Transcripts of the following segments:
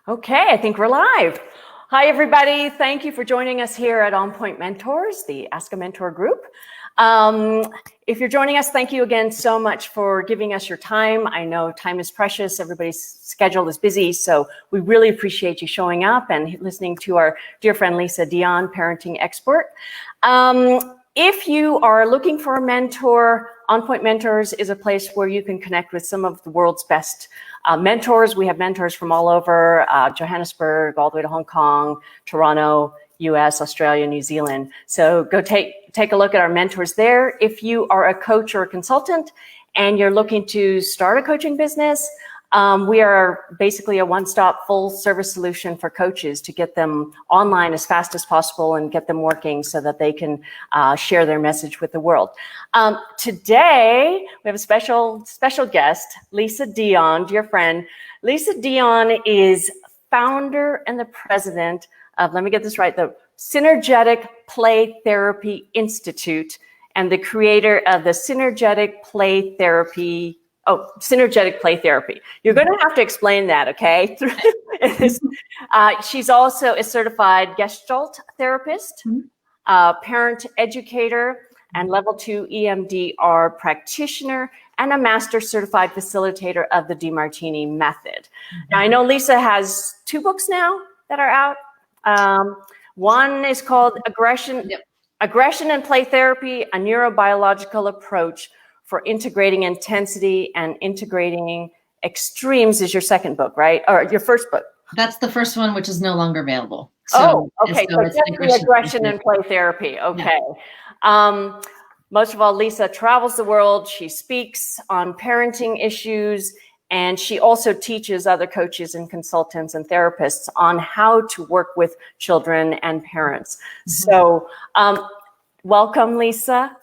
Okay, I think we're live. Hi, everybody. Thank you for joining us here at OnPoint Mentors, the Ask a Mentor group. If you're joining us, thank you again so much for giving us your time. I know time is precious. Everybody's schedule is busy, so we really appreciate you showing up and listening to our dear friend Lisa Dion, parenting expert. If you are looking for a mentor, OnPoint Mentors is a place where you can connect with some of the world's best mentors. We have mentors from all over Johannesburg, all the way to Hong Kong, Toronto, US, Australia, New Zealand. So go take a look at our mentors there. If you are a coach or a consultant and you're looking to start a coaching business, we are basically a one-stop full-service solution for coaches to get them online as fast as possible and get them working so that they can share their message with the world. Today, we have a special guest, Lisa Dion, dear friend. Lisa Dion is founder and the president of, let me get this right, the Synergetic Play Therapy Institute and the creator of the Synergetic Play Therapy. You're going to have to explain that, okay? She's also a certified Gestalt therapist, parent educator, and level 2 EMDR practitioner, and a master certified facilitator of the DeMartini method. Now, I know Lisa has 2 books now that are out. One is called Aggression and Play Therapy, a neurobiological approach for integrating intensity and integrating extremes is your second book, right? Or your first book? That's the first one, which is no longer available. So, okay. So it's aggression and play therapy. Okay. Yeah. Most of all, Lisa travels the world. She speaks on parenting issues, and she also teaches other coaches and consultants and therapists on how to work with children and parents. So welcome, Lisa.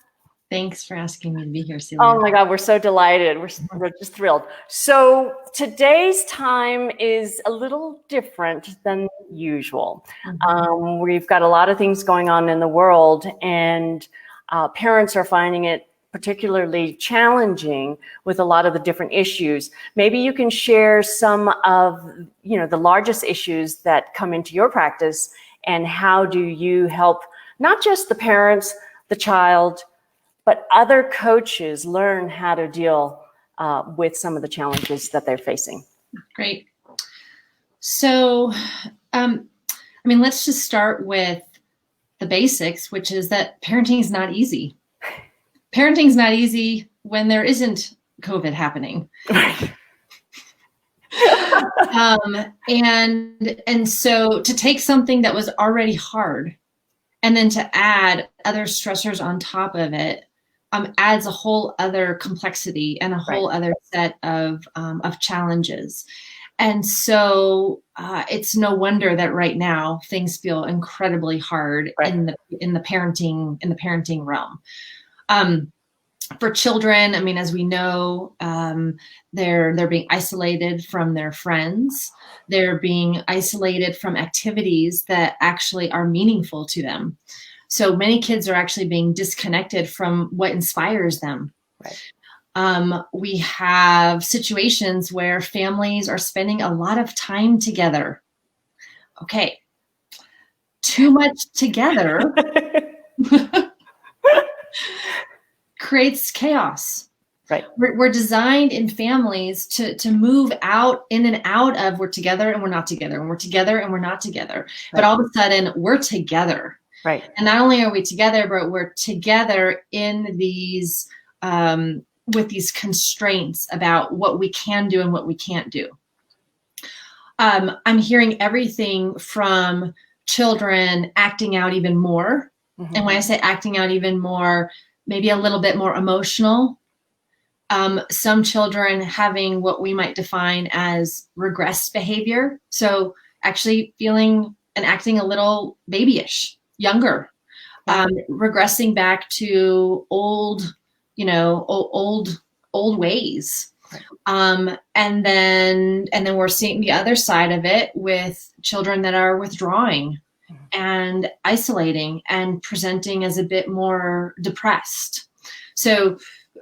Thanks for asking me to be here, Celia. Oh my God, we're so delighted. We're just thrilled. So today's time is a little different than usual. We've got a lot of things going on in the world, and parents are finding it particularly challenging with a lot of the different issues. Maybe you can share some of, the largest issues that come into your practice, and how do you help not just the parents, the child, but other coaches learn how to deal with some of the challenges that they're facing. Great. So, let's just start with the basics, which is that parenting is not easy. Parenting is not easy when there isn't COVID happening. And so to take something that was already hard and then to add other stressors on top of it, adds a whole other complexity and a whole other set of challenges. And so it's no wonder that right now things feel incredibly hard in the parenting realm. For children, as we know, they're being isolated from their friends. They're being isolated from activities that actually are meaningful to them. So many kids are actually being disconnected from what inspires them. We have situations where families are spending a lot of time together. Okay, too much together creates chaos. We're designed in families to move out in and out of we're together and we're not together, and we're together and we're not together. But all of a sudden we're together. And not only are we together, but we're together in these with these constraints about what we can do and what we can't do. I'm hearing everything from children acting out even more. And when I say acting out even more, maybe a little bit more emotional. Some children having what we might define as regressed behavior. So actually feeling and acting a little babyish. Younger, regressing back to old ways. And then we're seeing the other side of it with children that are withdrawing and isolating and presenting as a bit more depressed. So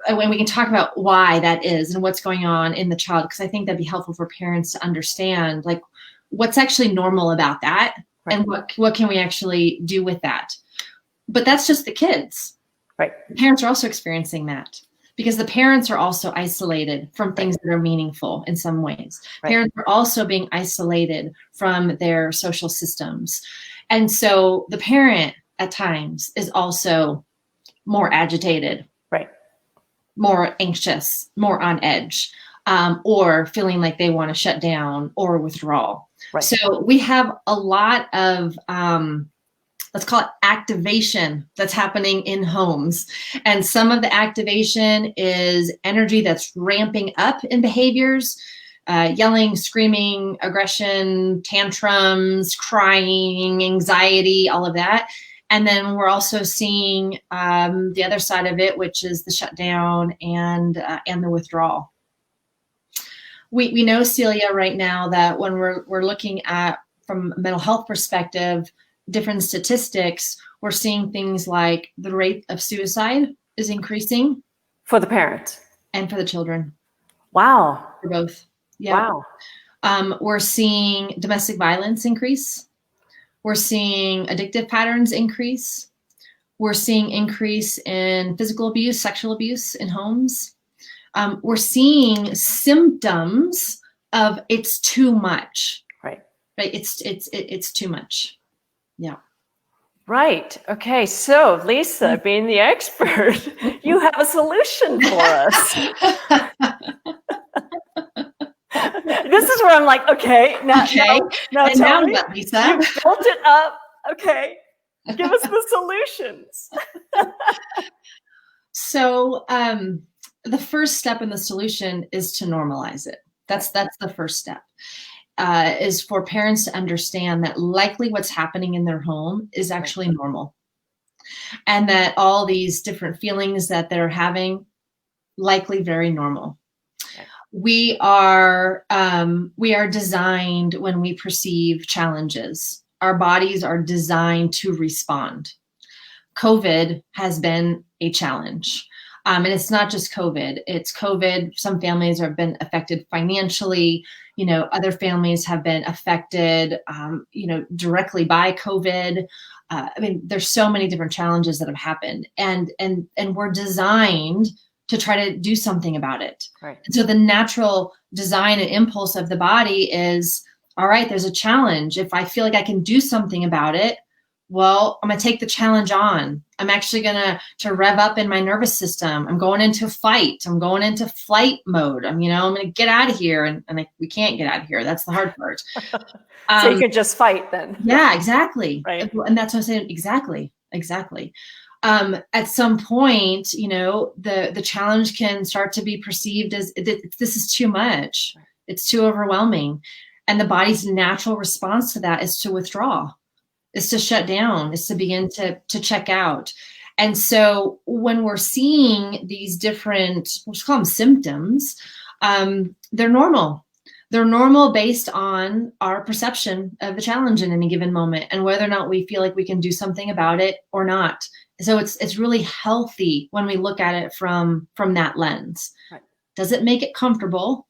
when we can talk about why that is and what's going on in the child, because I think that'd be helpful for parents to understand, like, what's actually normal about that, Right. and what can we actually do with that? But that's just the kids. Right. The parents are also experiencing that, because the parents are also isolated from things that are meaningful in some ways. Right. Parents are also being isolated from their social systems. And so the parent at times is also more agitated, Right. more anxious, more on edge, or feeling like they want to shut down or withdraw. Right. So we have a lot of, let's call it activation that's happening in homes. And some of the activation is energy that's ramping up in behaviors, yelling, screaming, aggression, tantrums, crying, anxiety, all of that. And then we're also seeing the other side of it, which is the shutdown and the withdrawal. We know, Celia, right now that when we're looking at, from a mental health perspective, different statistics, we're seeing things like the rate of suicide is increasing. For the parents. And for the children. Wow. For both. Yeah. Wow. We're seeing domestic violence increase. We're seeing addictive patterns increase. We're seeing increase in physical abuse, sexual abuse in homes. We're seeing symptoms of it's too much. Right. Right. It's too much. Yeah. Right. Okay. So, Lisa, being the expert, you have a solution for us. This is where I'm like, okay, now tell me, what, Lisa? you built it up. Okay. Give us the solutions. So, the first step in the solution is to normalize it. That's the first step. Is for parents to understand that likely what's happening in their home is actually normal. And that all these different feelings that they're having, likely very normal. Okay. We are designed, when we perceive challenges, our bodies are designed to respond. COVID has been a challenge. And it's not just COVID, it's COVID. Some families have been affected financially. Other families have been affected, directly by COVID. There's so many different challenges that have happened, and we're designed to try to do something about it. Right. And so the natural design and impulse of the body is, all right, there's a challenge. If I feel like I can do something about it, well, I'm going to take the challenge on. I'm actually going to rev up in my nervous system. I'm going into fight. I'm going into flight mode. I'm going to get out of here. And we can't get out of here. That's the hard part. So you could just fight then. Yeah, exactly. Right. And that's what I'm saying. Exactly. At some point, the challenge can start to be perceived as this is too much. It's too overwhelming. And the body's natural response to that is to withdraw. Is to shut down, is to begin to check out. And so when we're seeing these different, let's call them symptoms, they're normal. They're normal based on our perception of the challenge in any given moment and whether or not we feel like we can do something about it or not. So it's really healthy when we look at it from that lens. Right. Does it make it comfortable?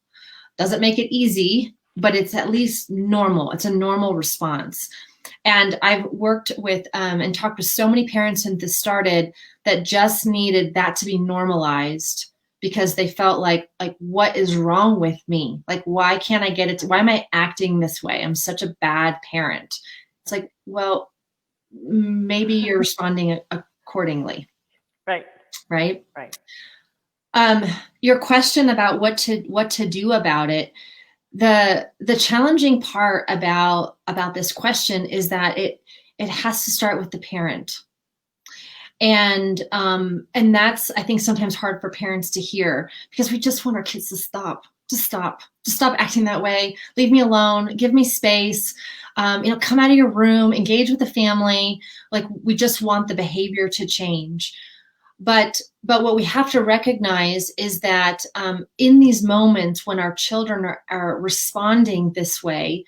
Does it make it easy? But it's at least normal. It's a normal response. And I've worked with and talked with so many parents since this started that just needed that to be normalized because they felt like what is wrong with me? Like, why can't I get it? Why am I acting this way? I'm such a bad parent. It's like, well, maybe you're responding accordingly. Right. Right. Right. Your question about what to do about it. The challenging part about this question is that it has to start with the parent. And that's, I think, sometimes hard for parents to hear because we just want our kids to stop acting that way. Leave me alone, give me space, come out of your room, engage with the family. Like, we just want the behavior to change. But what we have to recognize is that in these moments when our children are responding this way,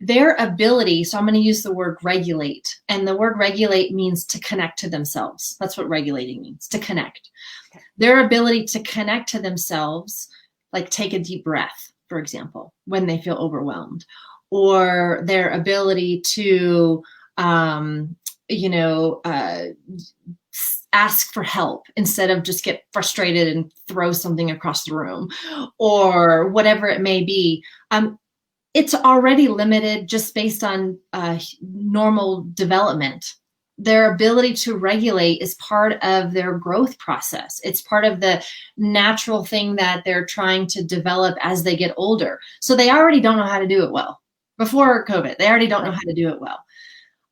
their ability, so I'm going to use the word regulate, and the word regulate means to connect to themselves. That's what regulating means, to connect. Okay. Their ability to connect to themselves, like take a deep breath, for example, when they feel overwhelmed, or their ability to, ask for help instead of just get frustrated and throw something across the room, or whatever it may be. It's already limited just based on normal development. Their ability to regulate is part of their growth process. It's part of the natural thing that they're trying to develop as they get older. So they already don't know how to do it well. Before COVID, they already don't know how to do it well.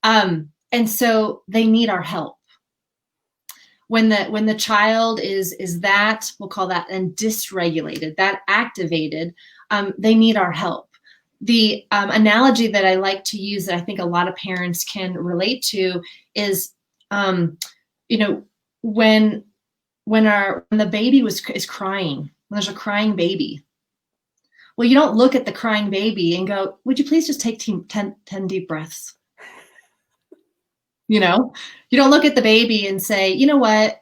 And so they need our help. When the child is that, we'll call that, and dysregulated, that activated, they need our help. The analogy that I like to use that I think a lot of parents can relate to is, when the baby is crying, when there's a crying baby. Well, you don't look at the crying baby and go, would you please just take 10 deep breaths? You don't look at the baby and say, you know what,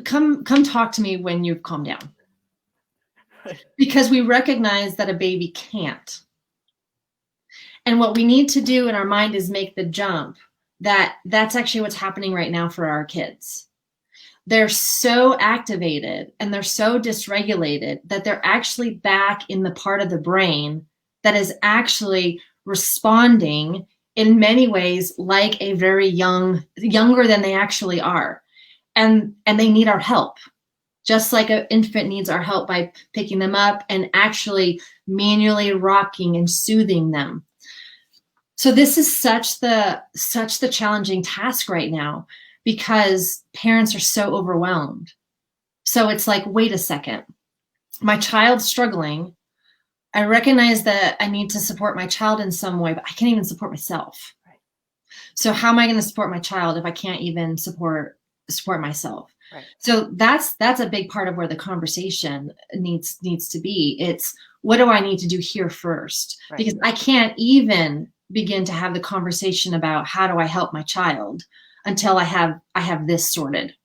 come talk to me when you've calmed down. Because we recognize that a baby can't. And what we need to do in our mind is make the jump that that's actually what's happening right now for our kids. They're so activated and they're so dysregulated that they're actually back in the part of the brain that is actually responding in many ways like a very younger than they actually are. And they need our help. Just like an infant needs our help by picking them up and actually manually rocking and soothing them. So this is such the challenging task right now because parents are so overwhelmed. So it's like, wait a second, my child's struggling. I recognize that I need to support my child in some way, but I can't even support myself. Right. So how am I going to support my child if I can't even support myself? Right. So that's a big part of where the conversation needs to be. It's, what do I need to do here first? Right. Because I can't even begin to have the conversation about how do I help my child until I have this sorted.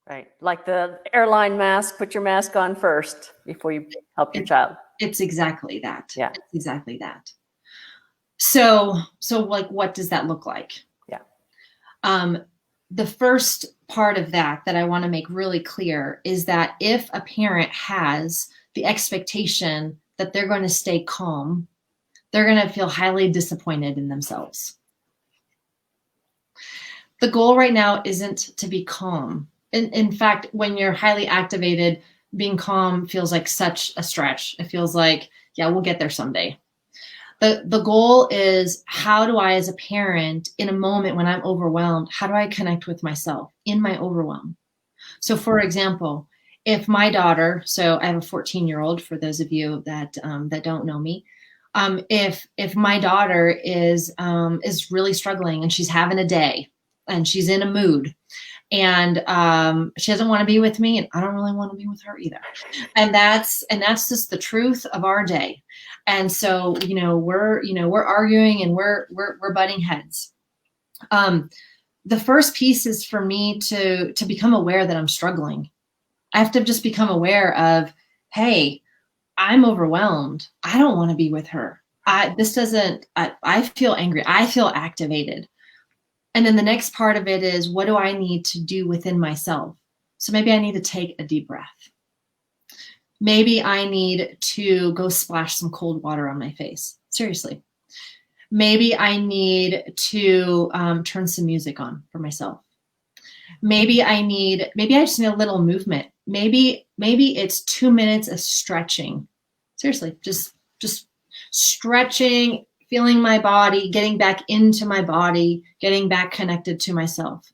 Right. Like the airline mask, put your mask on first before you help your child. It's exactly that. Yeah. It's exactly that. So like, what does that look like? Yeah. The first part of that I want to make really clear is that if a parent has the expectation that they're going to stay calm, they're going to feel highly disappointed in themselves. The goal right now isn't to be calm. In fact, when you're highly activated, being calm feels like such a stretch. It feels like, yeah, we'll get there someday. The goal is, how do I, as a parent, in a moment when I'm overwhelmed, how do I connect with myself in my overwhelm? So for example, if my daughter, so I have a 14-year-old, for those of you that don't know me, if my daughter is really struggling and she's having a day and she's in a mood and she doesn't want to be with me and I don't really want to be with her either. And that's just the truth of our day. And so, we're arguing and we're butting heads. The first piece is for me to become aware that I'm struggling. I have to just become aware of, hey, I'm overwhelmed. I don't want to be with her. I feel angry. I feel activated. And then the next part of it is, what do I need to do within myself? So maybe I need to take a deep breath. Maybe I need to go splash some cold water on my face. Seriously. Maybe I need to turn some music on for myself. Maybe I just need a little movement. Maybe it's 2 minutes of stretching. Seriously, just stretching, feeling my body, getting back into my body, getting back connected to myself.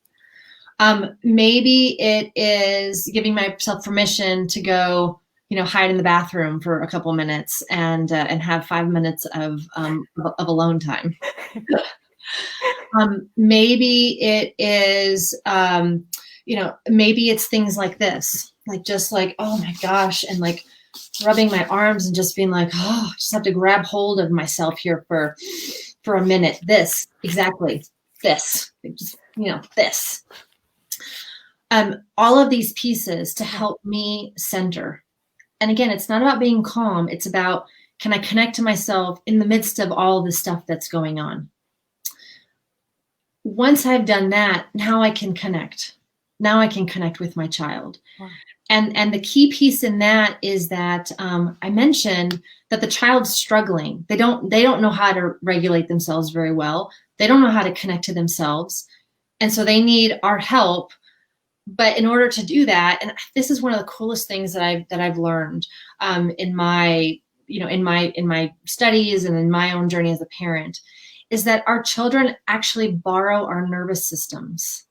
Maybe it is giving myself permission to go, hide in the bathroom for a couple minutes and have 5 minutes of alone time. Maybe it is, maybe it's things like this, like just like, oh my gosh, and like rubbing my arms and just being like, oh, I just have to grab hold of myself here for a minute. This, exactly, this, just, this. All of these pieces to help me center. And again, it's not about being calm. It's about Can I connect to myself in the midst of all the stuff that's going on? Once I've done that, now I can connect. Now I can connect with my child. Wow. And the key piece in that is that I mentioned that the child's struggling. They don't know how to regulate themselves very well. They don't know how to connect to themselves. And so they need our help. But in order to do that, and this is one of the coolest things that I've learned in my studies and in my own journey as a parent, is that our children actually borrow our nervous systems.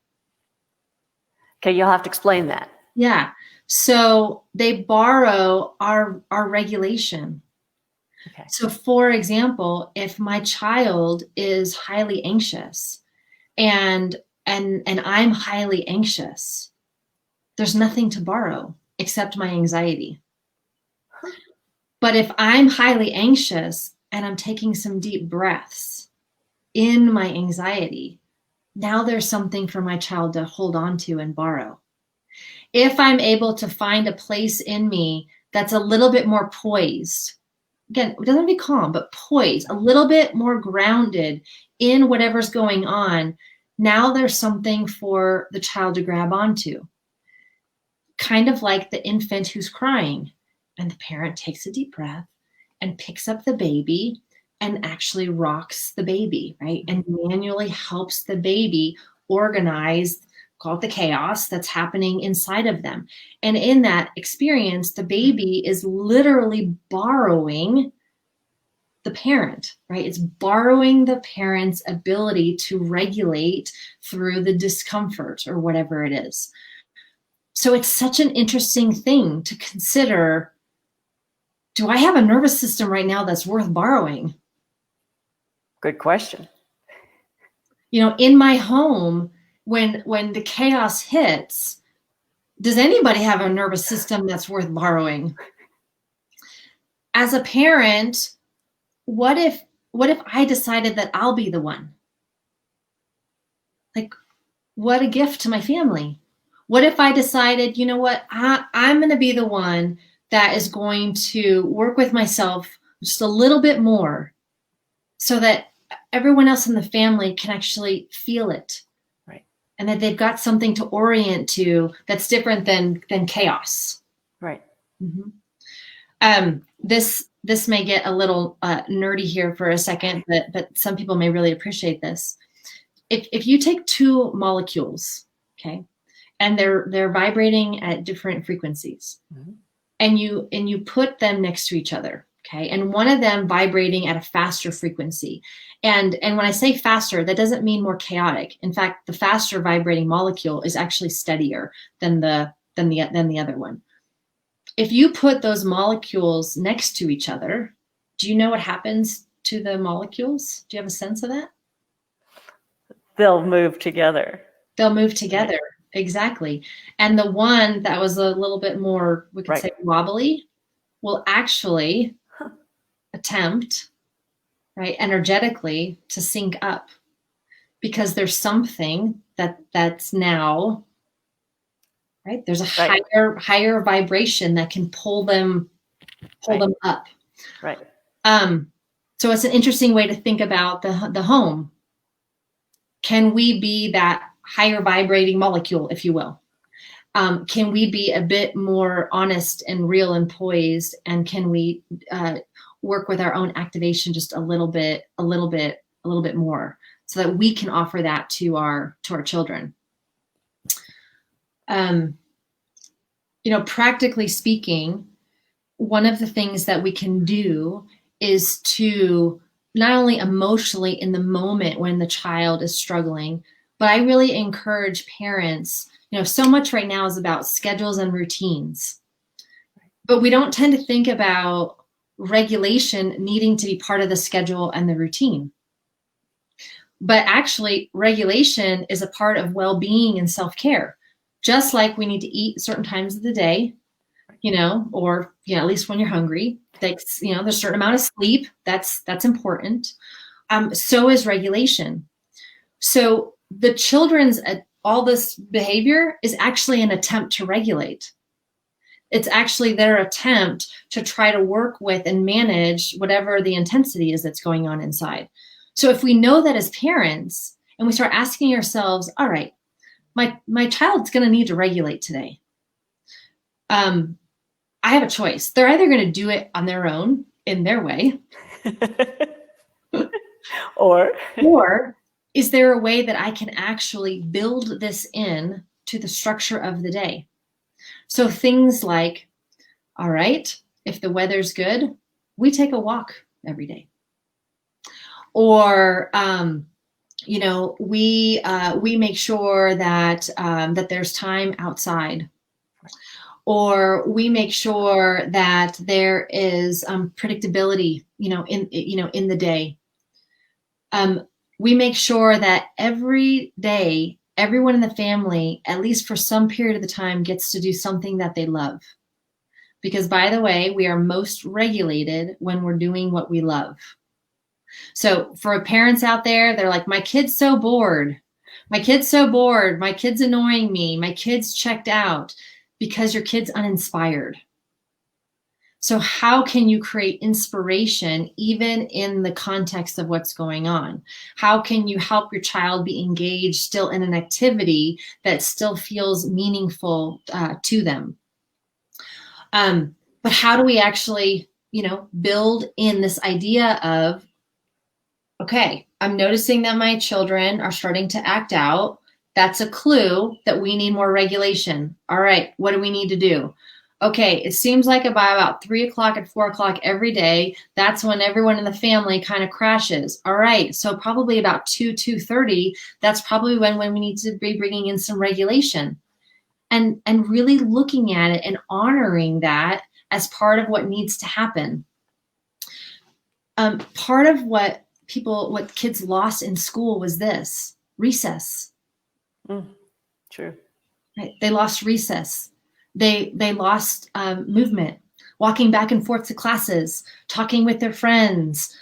Okay, you'll have to explain that. Yeah. So they borrow our regulation. Okay. So for example, if my child is highly anxious and I'm highly anxious, there's nothing to borrow except my anxiety. But if I'm highly anxious and I'm taking some deep breaths in my anxiety, now there's something for my child to hold on to and borrow. If I'm able to find a place in me that's a little bit more poised, again, it doesn't have to be calm, but poised, a little bit more grounded in whatever's going on, now there's something for the child to grab onto. Kind of like the infant who's crying, and the parent takes a deep breath and picks up the baby and actually rocks the baby, right? And manually helps the baby organize, call it the chaos that's happening inside of them. And in that experience, the baby is literally borrowing the parent, right? It's borrowing the parent's ability to regulate through the discomfort or whatever it is. So it's such an interesting thing to consider. Do I have a nervous system right now that's worth borrowing? Good question. In my home, when the chaos hits, does anybody have a nervous system that's worth borrowing? As a parent, what if I decided that I'll be the one? Like, what a gift to my family. What if I decided, you know what, I'm going to be the one that is going to work with myself just a little bit more so that everyone else in the family can actually feel it. Right. And that they've got something to orient to that's different than chaos. Right. Mm-hmm. This may get a little nerdy here for a second, but some people may really appreciate this. If you take two molecules, okay, and they're vibrating at different frequencies, mm-hmm. and you put them next to each other, okay, and one of them vibrating at a faster frequency, and when I say faster, that doesn't mean more chaotic. In fact, the faster vibrating molecule is actually steadier than the other one. If you put those molecules next to each other, do you know what happens to the molecules? Do you have a sense of that? They'll move together. They'll move together. Right. Exactly. And the one that was a little bit more, we could right. say wobbly, will actually attempt, right, energetically to sync up, because there's something that's now, right, there's a right. higher vibration that can pull them up. Right. So it's an interesting way to think about the home. Can we be that higher vibrating molecule, if you will? Can we be a bit more honest and real and poised? And can we work with our own activation just a little bit more, so that we can offer that to our children? Practically speaking, one of the things that we can do is to not only emotionally in the moment when the child is struggling, but I really encourage parents, so much right now is about schedules and routines, but we don't tend to think about regulation needing to be part of the schedule and the routine. But actually, regulation is a part of well-being and self-care. Just like we need to eat certain times of the day, or at least when you're hungry. There's a certain amount of sleep. That's important. So is regulation. So the children's all this behavior is actually an attempt to regulate. It's actually their attempt to try to work with and manage whatever the intensity is that's going on inside. So if we know that as parents and we start asking ourselves, all right, my child's going to need to regulate today. I have a choice. They're either going to do it on their own in their way, or is there a way that I can actually build this in to the structure of the day? So things like, all right, if the weather's good, we take a walk every day. Or, we make sure that that there's time outside. Or we make sure that there is predictability, in the day. We make sure that every day, everyone in the family, at least for some period of the time, gets to do something that they love. Because, by the way, we are most regulated when we're doing what we love. So for parents out there, they're like, my kid's so bored. My kid's so bored. My kid's annoying me. My kid's checked out, because your kid's uninspired. So how can you create inspiration even in the context of what's going on? How can you help your child be engaged still in an activity that still feels meaningful to them? But how do we actually, build in this idea of, okay, I'm noticing that my children are starting to act out. That's a clue that we need more regulation. All right, what do we need to do? Okay, it seems like by about 3 o'clock and 4 o'clock every day, that's when everyone in the family kind of crashes. All right, so probably about 2:30, that's probably when we need to be bringing in some regulation. And really looking at it and honoring that as part of what needs to happen. Part of what kids lost in school was this: recess. True. Right? They lost recess. They lost movement, walking back and forth to classes, talking with their friends.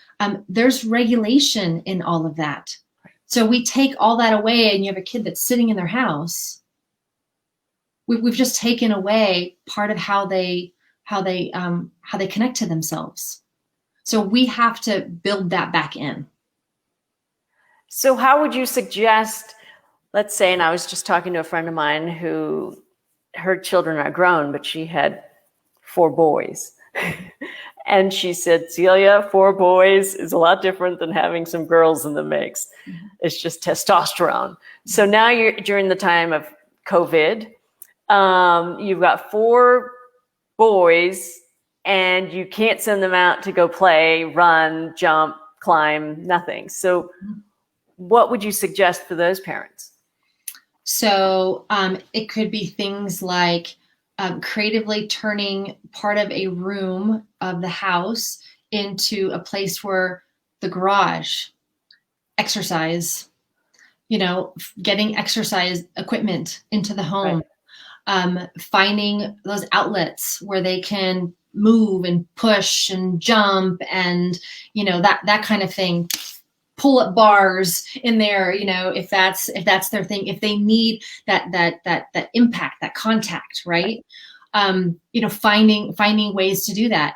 There's regulation in all of that. So we take all that away, and you have a kid that's sitting in their house. We've just taken away part of how they connect to themselves. So we have to build that back in. So how would you suggest, let's say, and I was just talking to a friend of mine who, her children are grown, but she had 4 boys. And she said, Celia, 4 boys is a lot different than having some girls in the mix. Mm-hmm. It's just testosterone. So now you're during the time of COVID, you've got 4 boys and you can't send them out to go play, run, jump, climb, nothing. So what would you suggest for those parents? So it could be things like creatively turning part of a room of the house into a place where the garage, exercise, getting exercise equipment into the home, right. Finding those outlets where they can move and push and jump and, that kind of thing. Pull up bars in there, if that's their thing, if they need that impact, that contact, right? Finding ways to do that.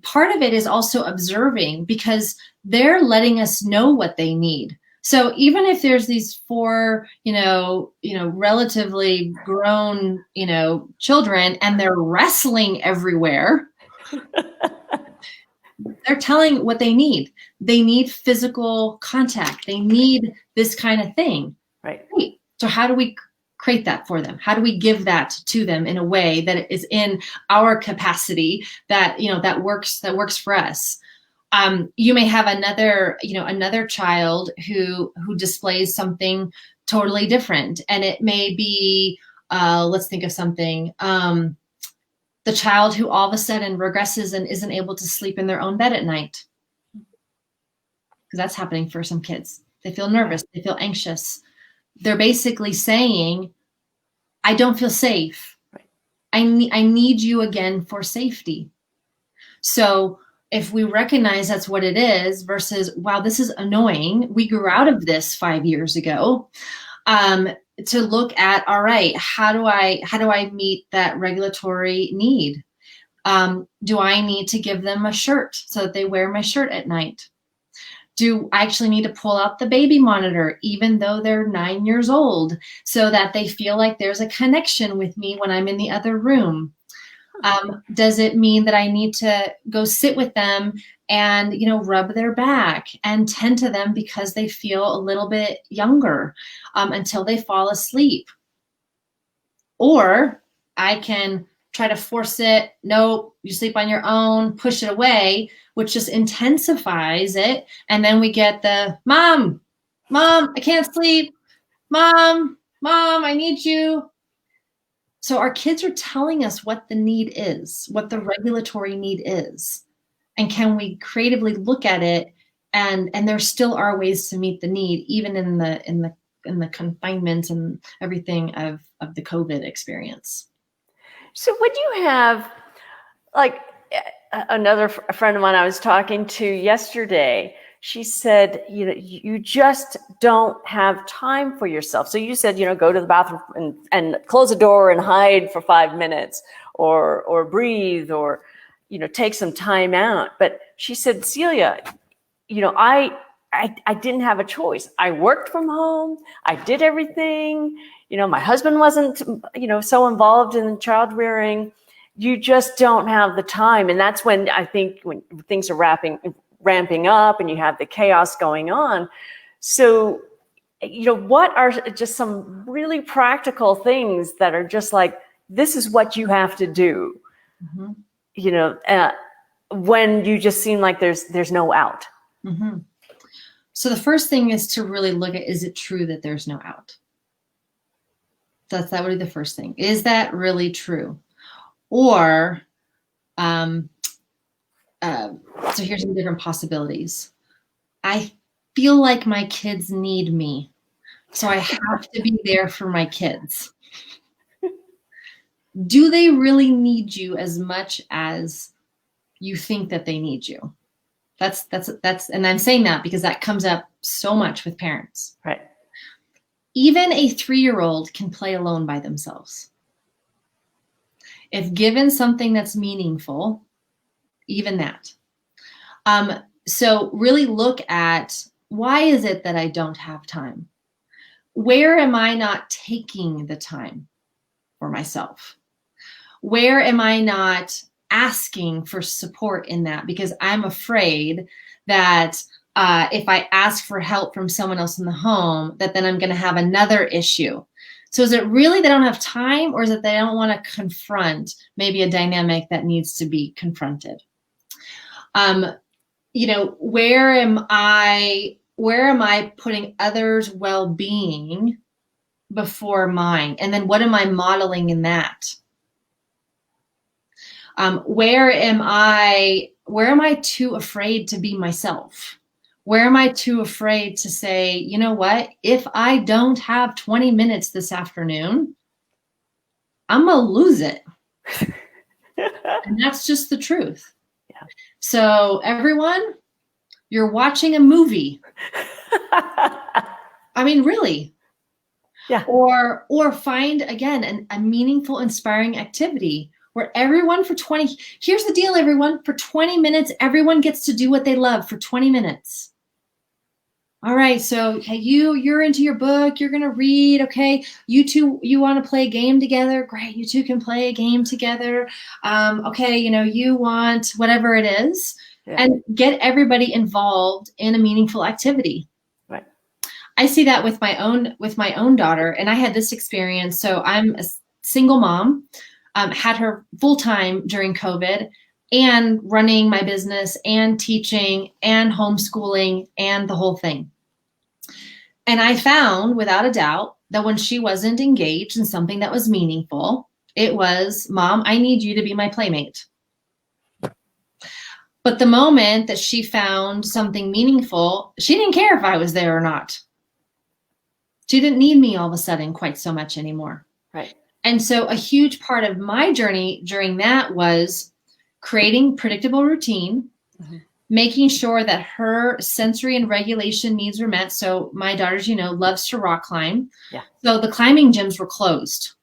Part of it is also observing, because they're letting us know what they need. So even if there's these 4, relatively grown, children, and they're wrestling everywhere, they're telling what they need. They need physical contact. They need this kind of thing. Right. So how do we create that for them? How do we give that to them in a way that is in our capacity, that, that works for us? You may have another child who displays something totally different. And it may be, let's think of something, the child who all of a sudden regresses and isn't able to sleep in their own bed at night. Because that's happening for some kids. They feel nervous. They feel anxious. They're basically saying, I don't feel safe. Right. I need you again for safety. So if we recognize that's what it is versus, wow, this is annoying. We grew out of this 5 years ago. to look at, all right, how do I meet that regulatory need? Do I need to give them a shirt so that they wear my shirt at night? Do I actually need to pull out the baby monitor, even though they're 9 years old, so that they feel like there's a connection with me when I'm in the other room? Does it mean that I need to go sit with them and, rub their back and tend to them because they feel a little bit younger until they fall asleep? Or I can try to force it. Nope, you sleep on your own, push it away, which just intensifies it. And then we get the mom, I can't sleep. Mom, I need you. So our kids are telling us what the need is, what the regulatory need is. And can we creatively look at it? And there still are ways to meet the need, even in the confinement and everything of the COVID experience. So would you have, like, another friend of mine I was talking to yesterday, she said, you just don't have time for yourself. So you said, go to the bathroom and close the door and hide for 5 minutes, or breathe, or, take some time out. But she said, Celia, I didn't have a choice. I worked from home. I did everything. My husband wasn't, so involved in child rearing. You just don't have the time. And that's when I think when things are ramping up and you have the chaos going on. So, what are just some really practical things that are just like, this is what you have to do, when you just seem like there's no out. Mm-hmm. So the first thing is to really look at, is it true that there's no out? That would be the first thing. Is that really true? Or, so here's some different possibilities. I feel like my kids need me, so I have to be there for my kids. Do they really need you as much as you think that they need you? That's, and I'm saying that because that comes up so much with parents. Right. Even a 3-year-old can play alone by themselves. If given something that's meaningful, even that. So really look at, why is it that I don't have time? Where am I not taking the time for myself? Where am I not asking for support in that? Because I'm afraid that if I ask for help from someone else in the home, that then I'm going to have another issue. So is it really they don't have time, or is it they don't want to confront maybe a dynamic that needs to be confronted? Where am I putting others' well-being before mine? And then what am I modeling in that? Where am I too afraid to be myself? Where am I too afraid to say, you know what, if I don't have 20 minutes this afternoon, I'm going to lose it. And that's just the truth. Yeah. So everyone, you're watching a movie. I mean, really. Yeah. Or find, again, a meaningful, inspiring activity where everyone here's the deal, everyone, for 20 minutes, everyone gets to do what they love for 20 minutes. All right, so hey, you're into your book, you're gonna read, okay? You two, you want to play a game together? Great, you two can play a game together. Okay, you want whatever it is, and get everybody involved in a meaningful activity. Right. I see that with my own daughter, and I had this experience. So I'm a single mom, had her full time during COVID, and running my business and teaching and homeschooling and the whole thing. And I found, without a doubt, that when she wasn't engaged in something that was meaningful, it was, Mom, I need you to be my playmate. But the moment that she found something meaningful, she didn't care if I was there or not. She didn't need me all of a sudden quite so much anymore. Right. And so a huge part of my journey during that was creating predictable routine, making sure that her sensory and regulation needs were met. So my daughter, loves to rock climb. Yeah. So the climbing gyms were closed.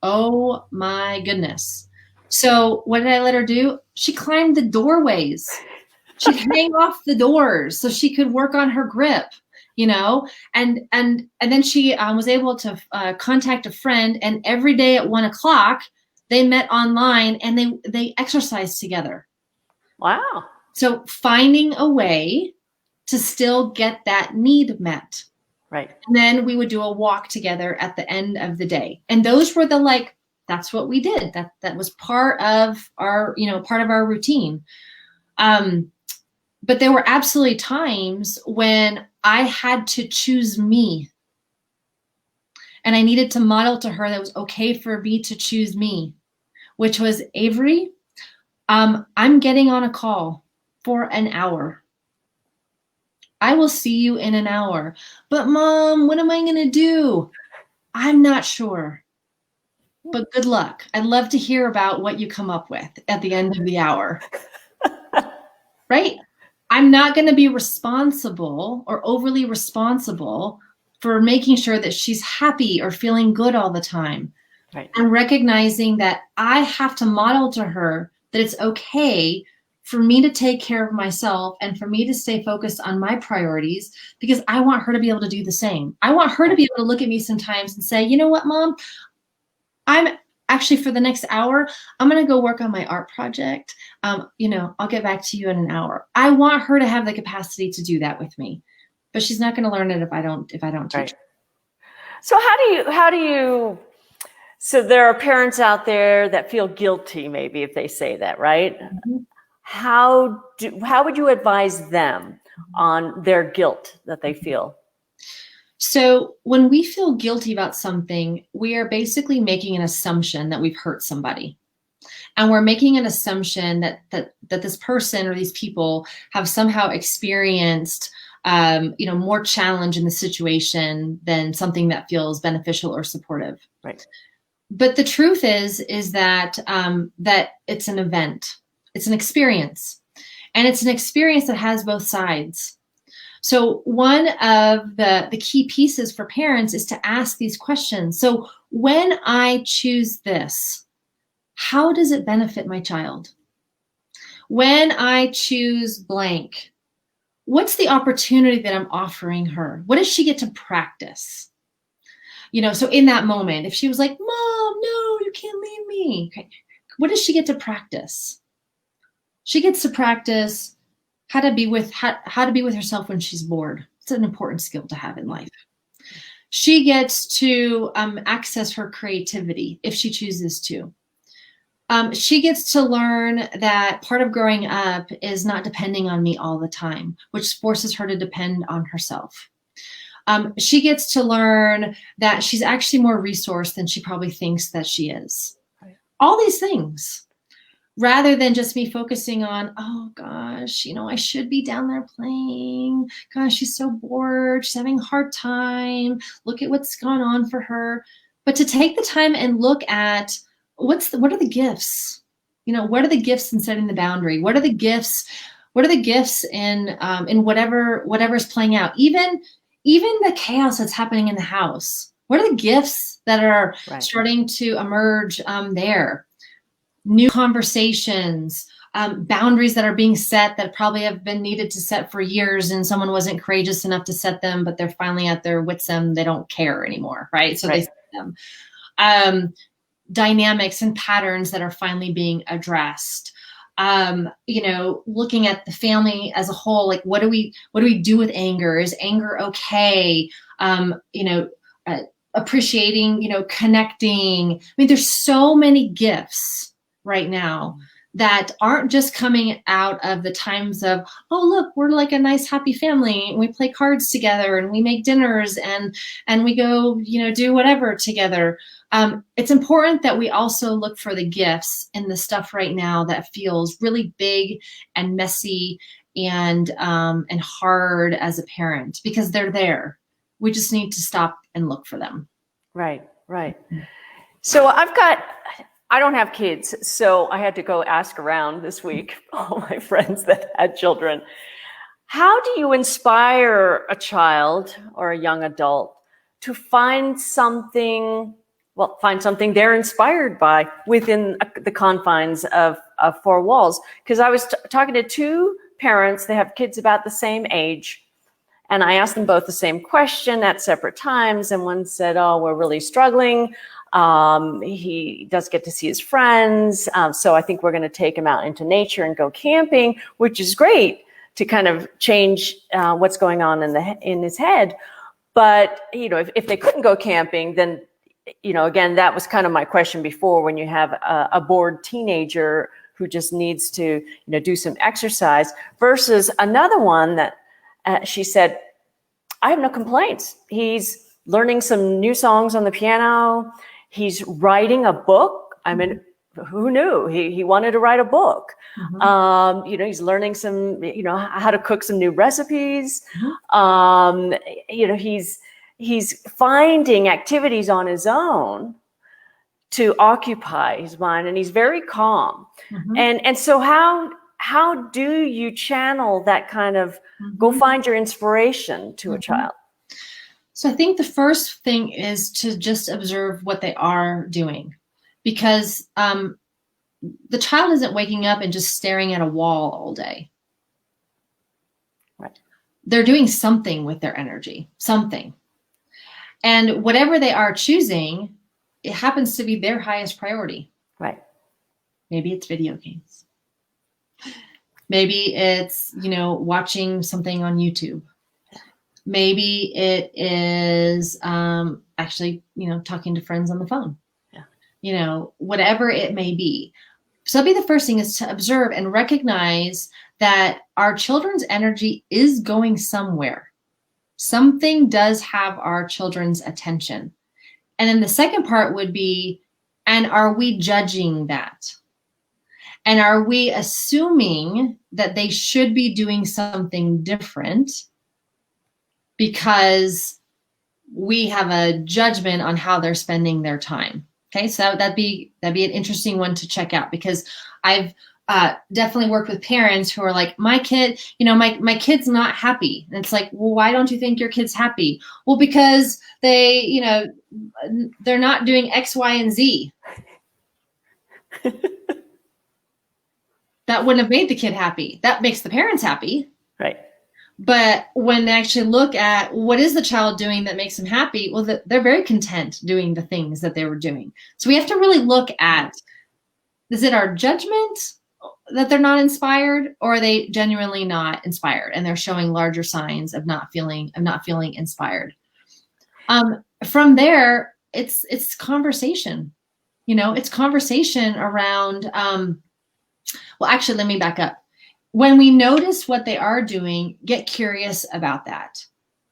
Oh my goodness. So what did I let her do? She climbed the doorways. She'd hang off the doors so she could work on her grip, and then she was able to contact a friend, and every day at 1:00 they met online and they exercised together. Wow. So finding a way to still get that need met. Right. And then we would do a walk together at the end of the day. And those were that's what we did. That was part of our routine. But there were absolutely times when I had to choose me. And I needed to model to her that it was okay for me to choose me, which was, Avery, I'm getting on a call for an hour. I will see you in an hour. But Mom, what am I going to do? I'm not sure. But good luck. I'd love to hear about what you come up with at the end of the hour. Right? I'm not going to be responsible or overly responsible for making sure that she's happy or feeling good all the time. Right. I'm recognizing that I have to model to her that it's okay for me to take care of myself and for me to stay focused on my priorities, because I want her to be able to do the same. I want her to be able to look at me sometimes and say, you know what, Mom, I'm actually, for the next hour, I'm going to go work on my art project. I'll get back to you in an hour. I want her to have the capacity to do that with me, but she's not going to learn it if I don't teach Right. her. So how do you, so there are parents out there that feel guilty maybe if they say that, right? Mm-hmm. How would you advise them on their guilt that they feel? So when we feel guilty about something, we are basically making an assumption that we've hurt somebody. And we're making an assumption that this person or these people have somehow experienced more challenge in the situation than something that feels beneficial or supportive. Right. But the truth is that that it's an event. It's an experience. And it's an experience that has both sides. So one of the key pieces for parents is to ask these questions. So when I choose this, how does it benefit my child? When I choose blank, what's the opportunity that I'm offering her? What does she get to practice? So in that moment, if she was like, Mom, no, you can't leave me. Okay. What does she get to practice? She gets to practice how to be with herself when she's bored. It's an important skill to have in life. She gets to access her creativity if she chooses to. She gets to learn that part of growing up is not depending on me all the time, which forces her to depend on herself. She gets to learn that she's actually more resourced than she probably thinks that she is. Right. All these things. Rather than just me focusing on, oh gosh, I should be down there playing. Gosh, she's so bored. She's having a hard time. Look at what's gone on for her. But to take the time and look at what are the gifts? What are the gifts in setting the boundary? What are the gifts? What are the gifts in whatever's playing out? Even the chaos that's happening in the house. What are the gifts that are starting to emerge there? New conversations, boundaries that are being set that probably have been needed to set for years and someone wasn't courageous enough to set them, but they're finally at their wits' end. They don't care anymore, right? So they set them. Dynamics and patterns that are finally being addressed. Looking at the family as a whole, like what do we do with anger? Is anger okay? Appreciating, connecting. I mean, there's so many gifts right now that aren't just coming out of the times of, oh, look, we're like a nice, happy family. And we play cards together and we make dinners and we go, do whatever together. It's important that we also look for the gifts in the stuff right now that feels really big and messy and hard as a parent, because they're there. We just need to stop and look for them. Right. So I've got I don't have kids, so I had to go ask around this week, all my friends that had children. How do you inspire a child or a young adult to find something, find something they're inspired by within the confines of four walls? Because I was talking to two parents, they have kids about the same age, and I asked them both the same question at separate times, and one said, oh, we're really struggling. He does get to see his friends, so I think we're going to take him out into nature and go camping, which is great to kind of change what's going on in his head. But if they couldn't go camping, then again, that was kind of my question before. When you have a bored teenager who just needs to do some exercise, versus another one that she said, I have no complaints. He's learning some new songs on the piano. He's writing a book. I mean, who knew he wanted to write a book? Mm-hmm. He's learning some, how to cook some new recipes. Mm-hmm. He's finding activities on his own to occupy his mind, and he's very calm. Mm-hmm. And so how do you channel that kind of go find your inspiration to a child? So I think the first thing is to just observe what they are doing, because the child isn't waking up and just staring at a wall all day. Right. They're doing something with their energy, something. And whatever they are choosing, it happens to be their highest priority. Right. Maybe it's video games. Maybe it's, watching something on YouTube. Maybe it is actually, talking to friends on the phone. Yeah. Whatever it may be. So that'll be the first thing, is to observe and recognize that our children's energy is going somewhere. Something does have our children's attention. And then the second part would be, and are we judging that? And are we assuming that they should be doing something different because we have a judgment on how they're spending their time? Okay, so that'd be an interesting one to check out, because I've definitely worked with parents who are like, my kid, my kid's not happy. And it's like, well, why don't you think your kid's happy? Well, because they, they're not doing X, Y, and Z. That wouldn't have made the kid happy. That makes the parents happy. Right. But when they actually look at what is the child doing that makes them happy, well, they're very content doing the things that they were doing. So we have to really look at, is it our judgment that they're not inspired, or are they genuinely not inspired and they're showing larger signs of not feeling inspired? From there, it's conversation. It's conversation around. Well, actually, let me back up. When we notice what they are doing, get curious about that.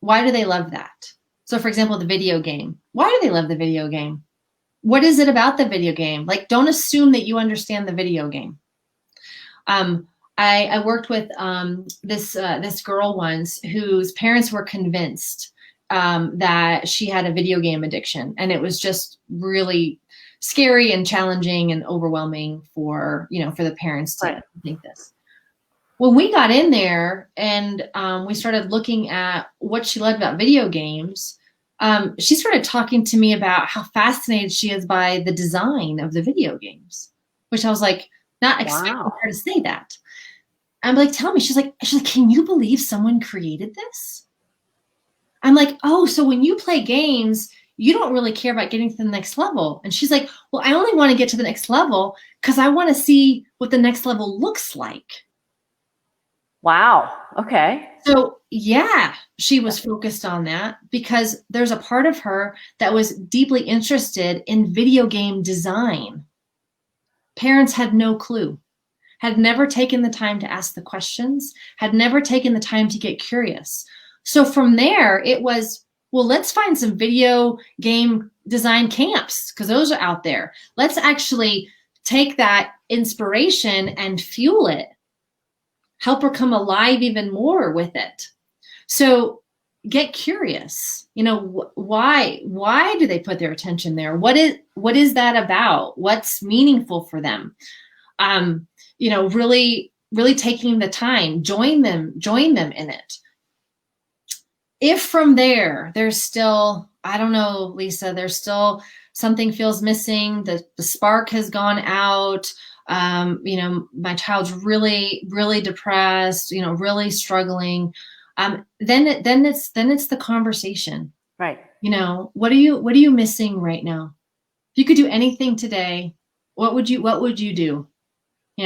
Why do they love that? So, for example, the video game. Why do they love the video game? What is it about the video game? Like, don't assume that you understand the video game. I worked with this girl once whose parents were convinced that she had a video game addiction, and it was just really scary and challenging and overwhelming for the parents to think this. When we got in there and we started looking at what she loved about video games, she started talking to me about how fascinated she is by the design of the video games, which I was like, not expecting her to say that. I'm like, tell me. She's like, can you believe someone created this? I'm like, oh, so when you play games, you don't really care about getting to the next level. And she's like, well, I only want to get to the next level because I want to see what the next level looks like. Wow. Okay. So yeah, she was focused on that because there's a part of her that was deeply interested in video game design. Parents had no clue, had never taken the time to ask the questions, had never taken the time to get curious. So from there, it was, well, let's find some video game design camps because those are out there. Let's actually take that inspiration and fuel it, help her come alive even more with it. So get curious. Why do they put their attention there? What is that about? What's meaningful for them? Really, really taking the time, join them in it. If from there's still, I don't know, Lisa, there's still something feels missing, the spark has gone out, my child's really, really depressed, really struggling, then it's the conversation. Right. What are you missing right now? If you could do anything today, what would you do?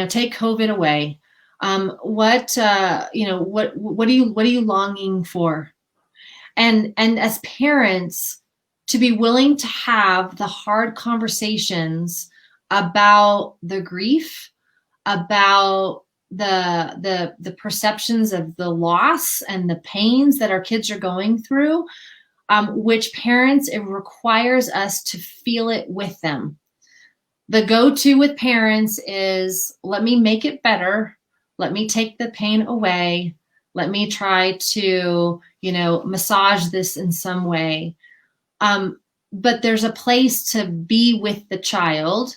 Take COVID away. What are you longing for? And as parents, to be willing to have the hard conversations about the grief, about the perceptions of the loss and the pains that our kids are going through, which parents, it requires us to feel it with them. The go-to with parents is, let me make it better. Let me take the pain away. Let me try to, massage this in some way. But there's a place to be with the child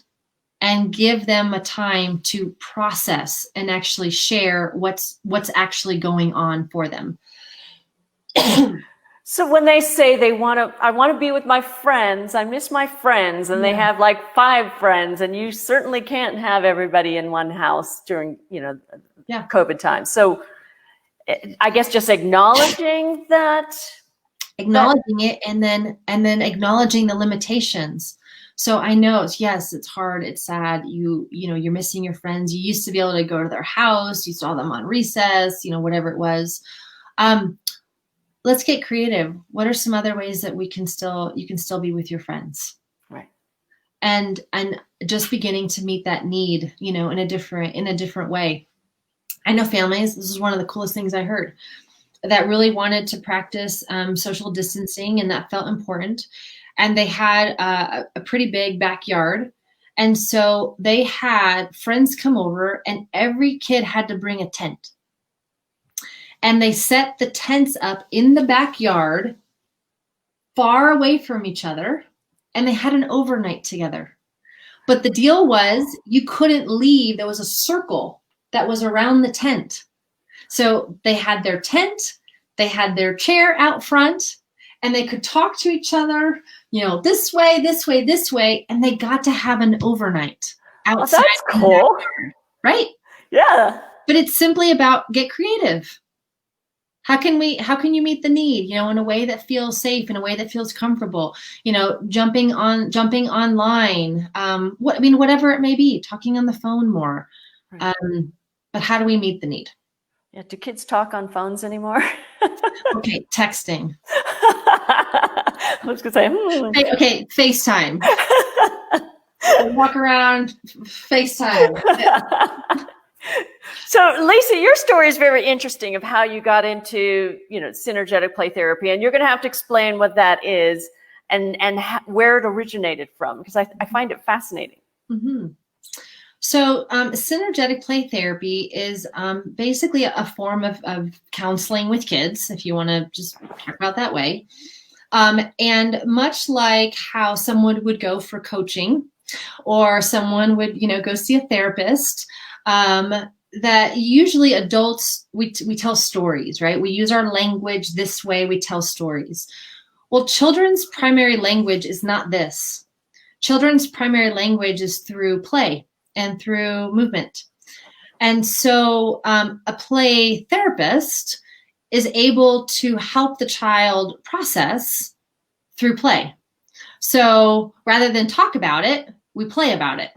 and give them a time to process and actually share what's actually going on for them. So when they say I want to be with my friends, I miss my friends, and they have like 5 friends, and you certainly can't have everybody in one house during, COVID time. So I guess just acknowledging that. Acknowledging it, and then acknowledging the limitations. So I know, yes, it's hard, it's sad. You're missing your friends. You used to be able to go to their house. You saw them on recess, whatever it was. Let's get creative. What are some other ways that you can still be with your friends? Right. And just beginning to meet that need, in a different way. I know families, this is one of the coolest things I heard, that really wanted to practice social distancing, and that felt important. And they had a pretty big backyard. And so they had friends come over, and every kid had to bring a tent. And they set the tents up in the backyard, far away from each other, and they had an overnight together. But the deal was, you couldn't leave. There was a circle that was around the tent. So they had their tent, they had their chair out front, and they could talk to each other, this way, this way, this way, and they got to have an overnight outside. Oh, that's cool. Right? Yeah. But it's simply about get creative. How can you meet the need, in a way that feels safe, in a way that feels comfortable, jumping online, whatever it may be, talking on the phone more. Right. But how do we meet the need? Yeah. Do kids talk on phones anymore? Okay. Texting. I was going to say, Okay. FaceTime. Walk around, FaceTime. So, Lisa, your story is very interesting of how you got into, synergetic play therapy, and you're going to have to explain what that is and where it originated from, because I find it fascinating. Mm-hmm. So, synergetic play therapy is basically a form of counseling with kids, if you want to just talk about that way. And much like how someone would go for coaching, or someone would, go see a therapist, that usually adults, we tell stories, right? We use our language this way, we tell stories. Well, children's primary language is not this. Children's primary language is through play and through movement. And so a play therapist is able to help the child process through play. So rather than talk about it, we play about it.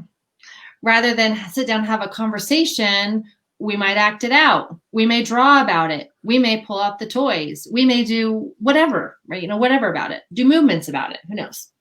Rather than sit down and have a conversation, we might act it out. We may draw about it. We may pull out the toys. We may do whatever, right? Whatever about it. Do movements about it. Who knows?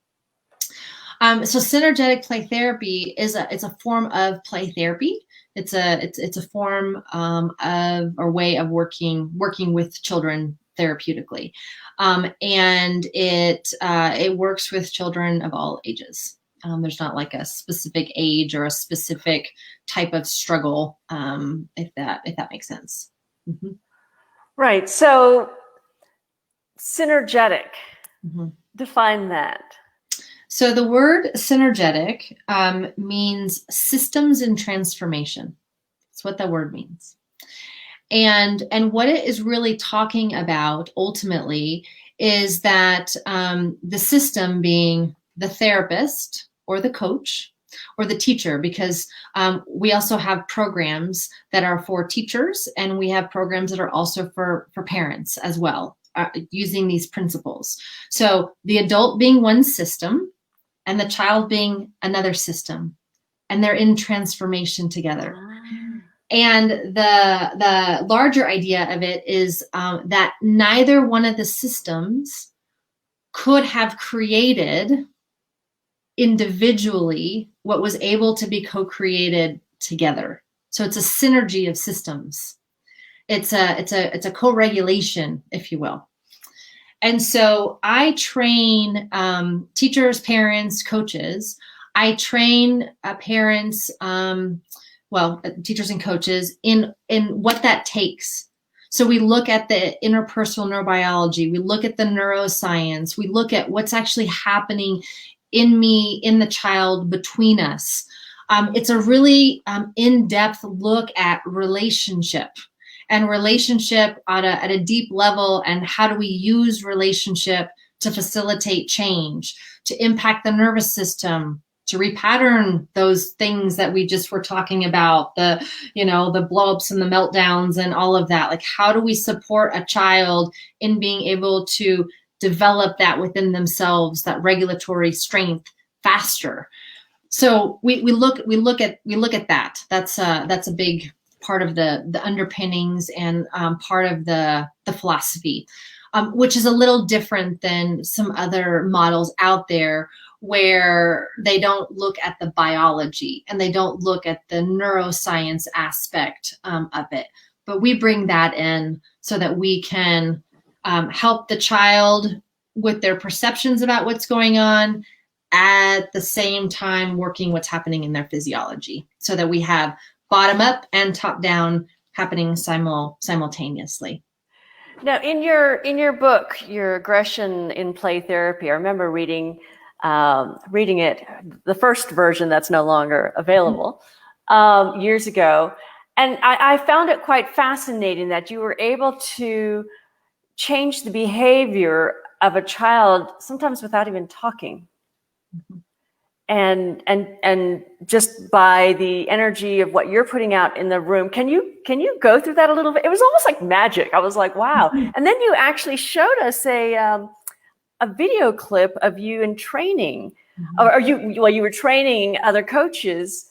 So synergetic play therapy it's a form of play therapy. It's a form of or way of working with children therapeutically, and it works with children of all ages. There's not like a specific age or a specific type of struggle, if that makes sense. Mm-hmm. Right. So Synergetic. Mhm. Define that. So the word synergetic means systems in transformation. That's what the word means. And what it is really talking about ultimately is that the system being the therapist or the coach or the teacher, because we also have programs that are for teachers, and we have programs that are also for parents as well, using these principles. So the adult being one system and the child being another system, and they're in transformation together. And the larger idea of it is that neither one of the systems could have created individually what was able to be co-created together. So it's a synergy of systems. It's a co-regulation, if you will. And so I train teachers, parents, coaches. I train parents, teachers and coaches in what that takes. So we look at the interpersonal neurobiology. We look at the neuroscience. We look at what's actually happening in me, in the child, between us. It's a really in-depth look at relationship. And relationship at a deep level, and how do we use relationship to facilitate change, to impact the nervous system, to repattern those things that we just were talking about, the blow-ups and the meltdowns and all of that. Like, how do we support a child in being able to develop that within themselves, that regulatory strength faster? So we look at that. That's a big part of the underpinnings and part of the philosophy, which is a little different than some other models out there, where they don't look at the biology and they don't look at the neuroscience aspect of it. But we bring that in so that we can help the child with their perceptions about what's going on, at the same time working what's happening in their physiology, so that we have bottom up and top down happening simultaneously. Now, in your book, your Aggression in Play Therapy, I remember reading it, the first version that's no longer available, years ago, and I found it quite fascinating that you were able to change the behavior of a child sometimes without even talking. Mm-hmm. And just by the energy of what you're putting out in the room. Can you go through that a little bit? It was almost like magic. I was like, wow. And then you actually showed us a video clip of you in training, or you were training other coaches,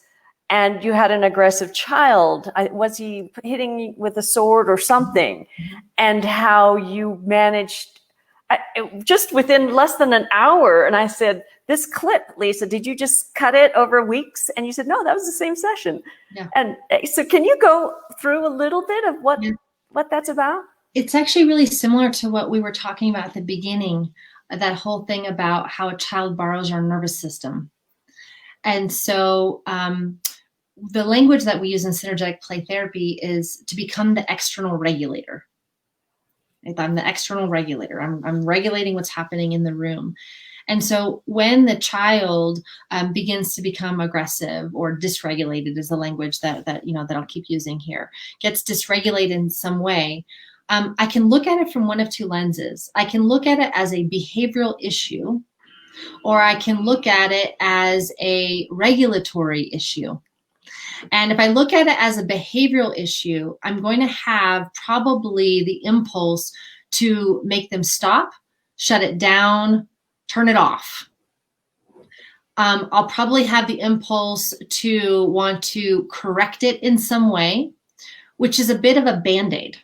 and you had an aggressive child. Was he hitting with a sword or something? And how you managed just within less than an hour. And I said, this clip, Lisa, did you just cut it over weeks? And you said, no, that was the same session. Yeah. And so can you go through a little bit of what that's about? It's actually really similar to what we were talking about at the beginning, that whole thing about how a child borrows our nervous system. And so the language that we use in synergetic play therapy is to become the external regulator. I'm the external regulator. I'm regulating what's happening in the room. And so when the child begins to become aggressive or dysregulated, is the language that I'll keep using here, gets dysregulated in some way, I can look at it from one of two lenses. I can look at it as a behavioral issue, or I can look at it as a regulatory issue. And if I look at it as a behavioral issue, I'm going to have probably the impulse to make them stop, shut it down, turn it off. I'll probably have the impulse to want to correct it in some way, which is a bit of a Band-Aid.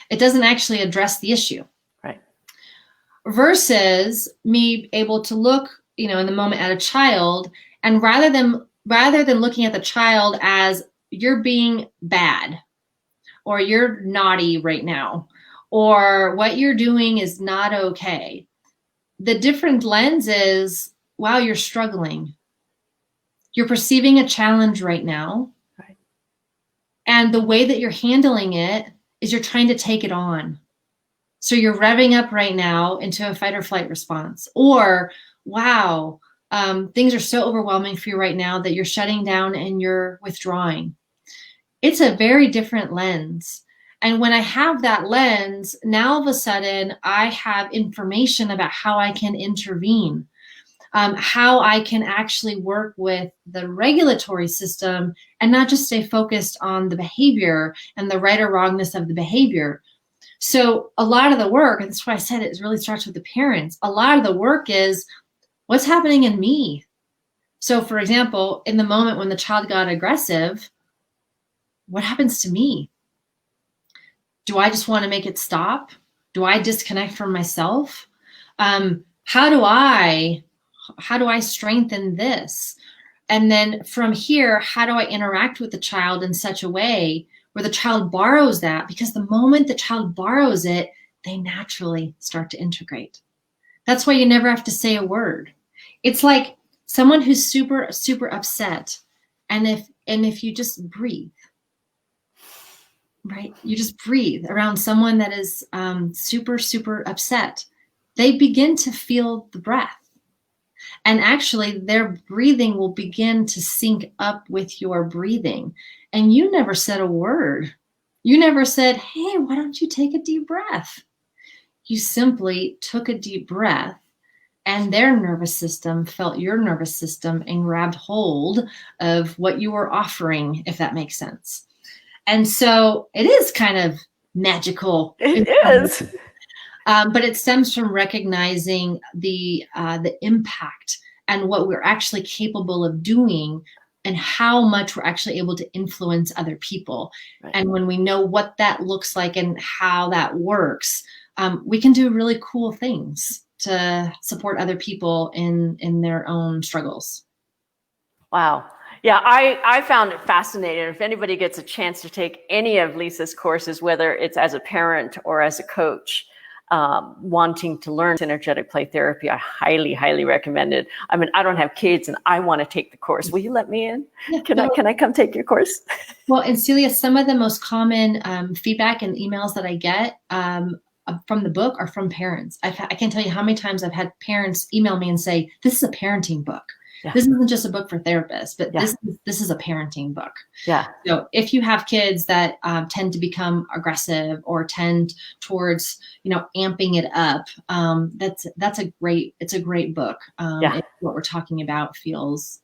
It doesn't actually address the issue. Right. Versus me able to look, in the moment at a child, and rather than looking at the child as you're being bad, or you're naughty right now, or what you're doing is not okay, the different lens is, wow, you're struggling. You're perceiving a challenge right now. Right. And the way that you're handling it is you're trying to take it on. So you're revving up right now into a fight or flight response. Or, wow, things are so overwhelming for you right now that you're shutting down and you're withdrawing. It's a very different lens. And when I have that lens, now all of a sudden I have information about how I can intervene, how I can actually work with the regulatory system and not just stay focused on the behavior and the right or wrongness of the behavior. So a lot of the work, and that's why I said it really starts with the parents, a lot of the work is what's happening in me. So for example, in the moment when the child got aggressive, what happens to me? Do I just want to make it stop? Do I disconnect from myself? How do I strengthen this? And then from here, how do I interact with the child in such a way where the child borrows that? Because the moment the child borrows it, they naturally start to integrate. That's why you never have to say a word. It's like someone who's super, super upset. And if you just breathe, right? You just breathe around someone that is super, super upset. They begin to feel the breath. And actually, their breathing will begin to sync up with your breathing. And you never said a word. You never said, hey, why don't you take a deep breath? You simply took a deep breath, and their nervous system felt your nervous system and grabbed hold of what you were offering, if that makes sense. And so it is kind of magical. It is. But it stems from recognizing the impact and what we're actually capable of doing and how much we're actually able to influence other people. Right. And when we know what that looks like and how that works, we can do really cool things to support other people in their own struggles. Wow. Yeah, I found it fascinating. If anybody gets a chance to take any of Lisa's courses, whether it's as a parent or as a coach, wanting to learn synergetic play therapy, I highly, highly recommend it. I mean, I don't have kids and I want to take the course. Will you let me in? Can I come take your course? Well, and Celia, some of the most common feedback and emails that I get from the book are from parents. I can't tell you how many times I've had parents email me and say, this is a parenting book. Yeah. This isn't just a book for therapists, but this is a parenting book. Yeah. So if you have kids that tend to become aggressive or tend towards, amping it up, it's a great book. If what we're talking about feels,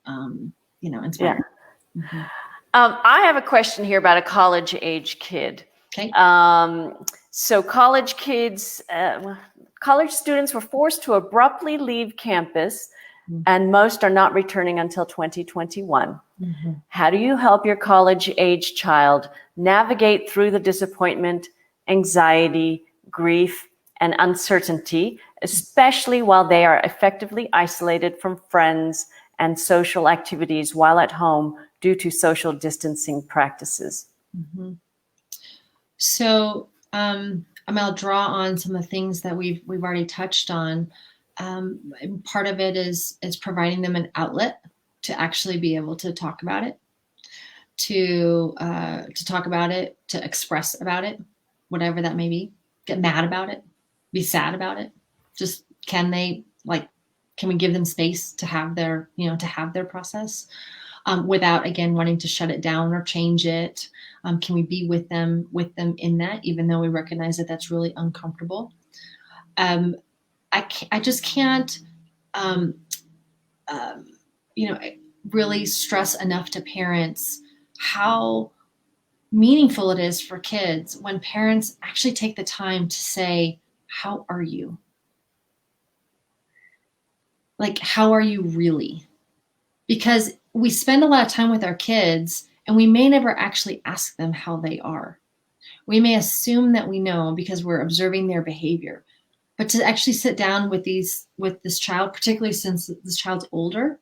inspiring. Yeah. Mm-hmm. I have a question here about a college age kid. Okay. So college kids, college students were forced to abruptly leave campus, and most are not returning until 2021. Mm-hmm. How do you help your college-age child navigate through the disappointment, anxiety, grief, and uncertainty, especially while they are effectively isolated from friends and social activities while at home due to social distancing practices? Mm-hmm. So I'll draw on some of the things that we've already touched on. Part of it is providing them an outlet to actually be able to talk about it, to talk about it, to express about it, whatever that may be. Get mad about it, be sad about it. Just can we give them space to have their process without again wanting to shut it down or change it? Can we be with them in that, even though we recognize that that's really uncomfortable? I just can't, really stress enough to parents how meaningful it is for kids when parents actually take the time to say, how are you? Like, how are you really? Because we spend a lot of time with our kids and we may never actually ask them how they are. We may assume that we know because we're observing their behavior. But to actually sit down with this child, particularly since this child's older,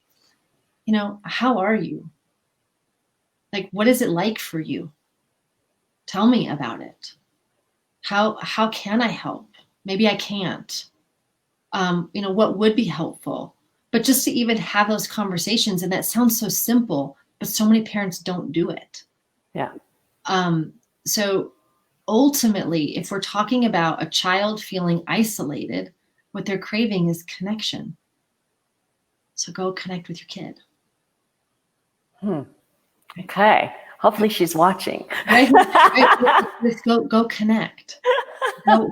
how are you? Like, what is it like for you? Tell me about it. How can I help? Maybe I can't. What would be helpful? But just to even have those conversations, and that sounds so simple, but so many parents don't do it. Yeah. So ultimately, if we're talking about a child feeling isolated, what they're craving is connection. So go connect with your kid. Okay. Hopefully she's watching. Right? Let's go connect.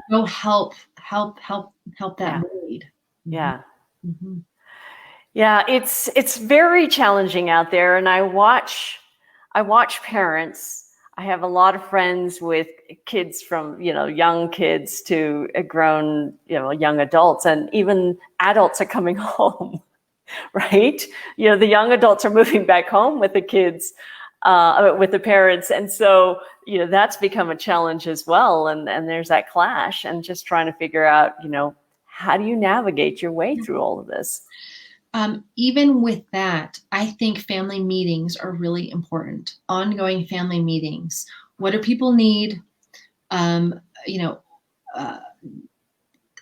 Go help that need. Yeah. Mm-hmm. Yeah, it's very challenging out there, and I watch parents. I have a lot of friends with kids from, young kids to grown, young adults, and even adults are coming home, right? The young adults are moving back home with the kids, with the parents, and so that's become a challenge as well. And there's that clash, and just trying to figure out, how do you navigate your way through all of this? Even with that, I think family meetings are really important. Ongoing family meetings. What do people need?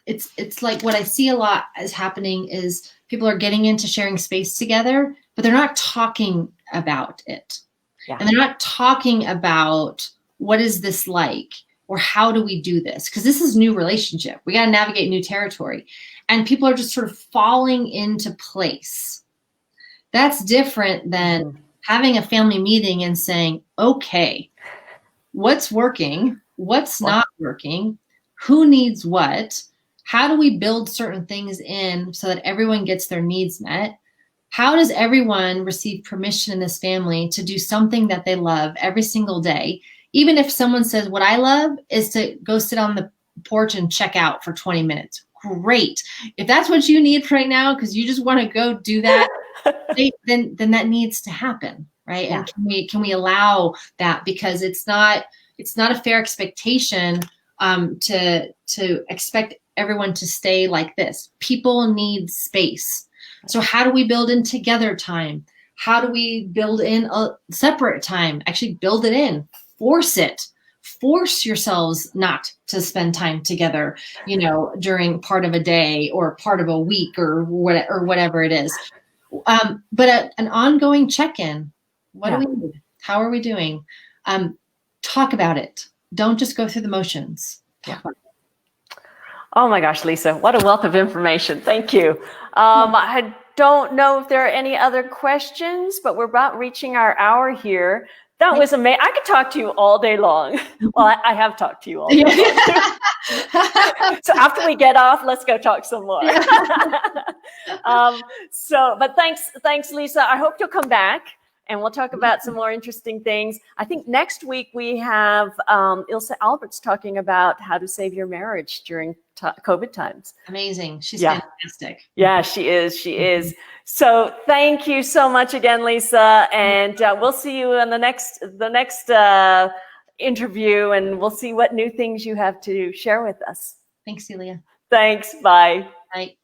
It's like what I see a lot is happening is people are getting into sharing space together, but they're not talking about it. Yeah. And they're not talking about what is this like or how do we do this? Because this is new relationship. We got to navigate new territory. And people are just sort of falling into place. That's different than having a family meeting and saying, okay, what's working? What's not working? Who needs what? How do we build certain things in so that everyone gets their needs met? How does everyone receive permission in this family to do something that they love every single day? Even if someone says, what I love is to go sit on the porch and check out for 20 minutes. Great. If that's what you need right now, because you just want to go do that, then that needs to happen, right? Yeah. And can we allow that? Because it's not a fair expectation to expect everyone to stay like this. People need space. So how do we build in together time? How do we build in a separate time? Actually build it in, force it. Force yourselves not to spend time together, during part of a day or part of a week or whatever it is. But an ongoing check-in. What do we need? How are we doing? Talk about it. Don't just go through the motions. Yeah. Oh my gosh, Lisa, what a wealth of information. Thank you. I don't know if there are any other questions, but we're about reaching our hour here. That was amazing. I could talk to you all day long. Well, I have talked to you all day long. So after we get off, let's go talk some more. But thanks, Lisa. I hope you'll come back and we'll talk about some more interesting things. I think next week we have Ilse Alberts talking about how to save your marriage during COVID times. Amazing. She's fantastic. Yeah, she is. She is. So thank you so much again, Lisa. And we'll see you in the next interview, and we'll see what new things you have to share with us. Thanks, Celia. Thanks. Bye. Bye.